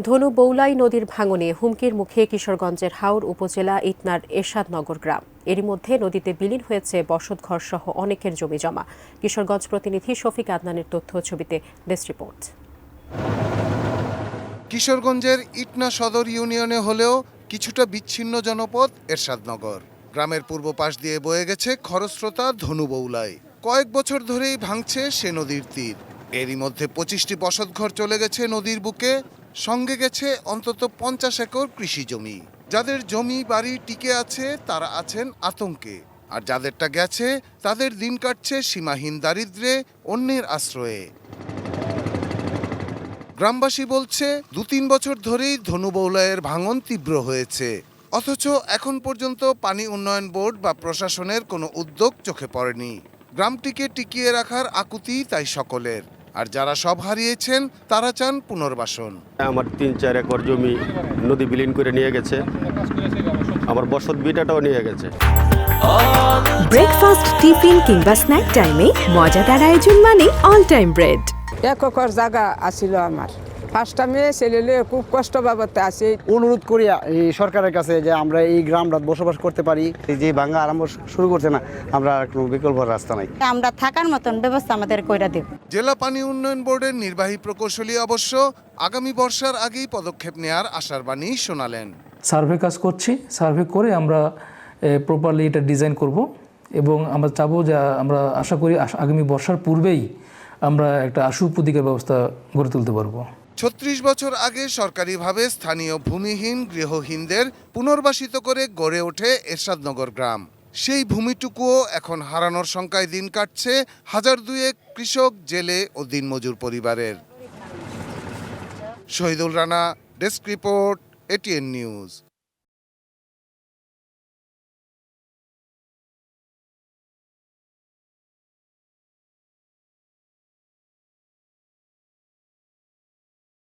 ধনু বৌলাই নদীর ভাঙনে হুমকির মুখে কিশোরগঞ্জের হাওর উপজেলা ইটনার এরশাদনগর গ্রাম। এরই মধ্যে নদীতে বিলীন হয়েছে বসতঘর সহ অনেকের জমিজমা। কিশোরগঞ্জ প্রতিনিধি শফিক আদনানের তথ্য ছবিতে ডেস্ক রিপোর্ট। কিশোরগঞ্জের ইটনা সদর ইউনিয়নে হলেও কিছুটা বিচ্ছিন্ন জনপদ এরশাদনগর। গ্রামের পূর্ব পাশ দিয়ে বয়ে গেছে খরস্রোতা ধনু বৌলাই। কয়েক বছর ধরেই ভাঙছে সে নদীর তীর। এরই মধ্যে ২৫টি বসতঘর চলে গেছে নদীর বুকে, সঙ্গে গেছে অন্তত ৫০ একর কৃষি জমি। যাদের জমি বাড়ি টিকে আছে তারা আছেন আতঙ্কে, আর যাদেরটা গেছে তাদের দিন কাটছে সীমাহীন দারিদ্র্যে, অন্যের আশ্রয়ে। গ্রামবাসী বলছে ২-৩ বছর ধরেই ধনু বৌলাইয়ের ভাঙন তীব্র হয়েছে, অথচ এখন পর্যন্ত পানি উন্নয়ন বোর্ড বা প্রশাসনের কোনো উদ্যোগ চোখে পড়েনি। গ্রামটিকে টিকিয়ে রাখার আকুতি তাই সকলের, আর যারা সব হারিয়েছেন তারা চান পুনর্বাসন। আমার ৩-৪ একর জমি নদী বিলীন করে নিয়ে গেছে, আমার বসত ভিটাটাও নিয়ে গেছে। ব্রেকফাস্ট, টিফিন কিংবা স্ন্যাক টাইমে মজাদার আয়োজন মানে অল টাইম ব্রেড। ১ একর জায়গা আছিল আমার, 5টা মেয়ে ছেলে, খুব কষ্ট বাবদে আছে। অনুরোধ করি এই সরকারের কাছে যে আমরা এই গ্রামটা বসবাস করতে পারি। এই যে ভাঙা আরম্ভ শুরু করছে না, আমরা কোনো বিকল্প রাস্তা নাই, আমরা থাকার মতন ব্যবস্থা আমাদের কইরা দেব। জেলা পানি উন্নয়ন বোর্ডের নির্বাহী প্রকৌশলী অবশ্য আগামী বর্ষার আগেই পদক্ষেপ নেয়ার আশার বাণী শোনালেন। সার্ভে কাজ করছি, সার্ভে করে আমরা প্রপারলি এটা ডিজাইন করব এবং আমরা চাবো যে আমরা আশা করি আগামী বর্ষার পূর্বেই আমরা একটা আশু প্রতিকার ব্যবস্থা গড়ে তুলতে পারবো। ৩৬ বছর আগে সরকারিভাবে স্থানীয় ভূমিহীন গৃহহীনদের পুনর্বাসিত করে গড়ে ওঠে এরশাদনগর গ্রাম। সেই ভূমিটুকুও এখন হারানোর শঙ্কায় দিন কাটছে ১০০০-২ কৃষক, জেলে ও দিনমজুর পরিবারের। Shahidul Rana, desk report, ATN news.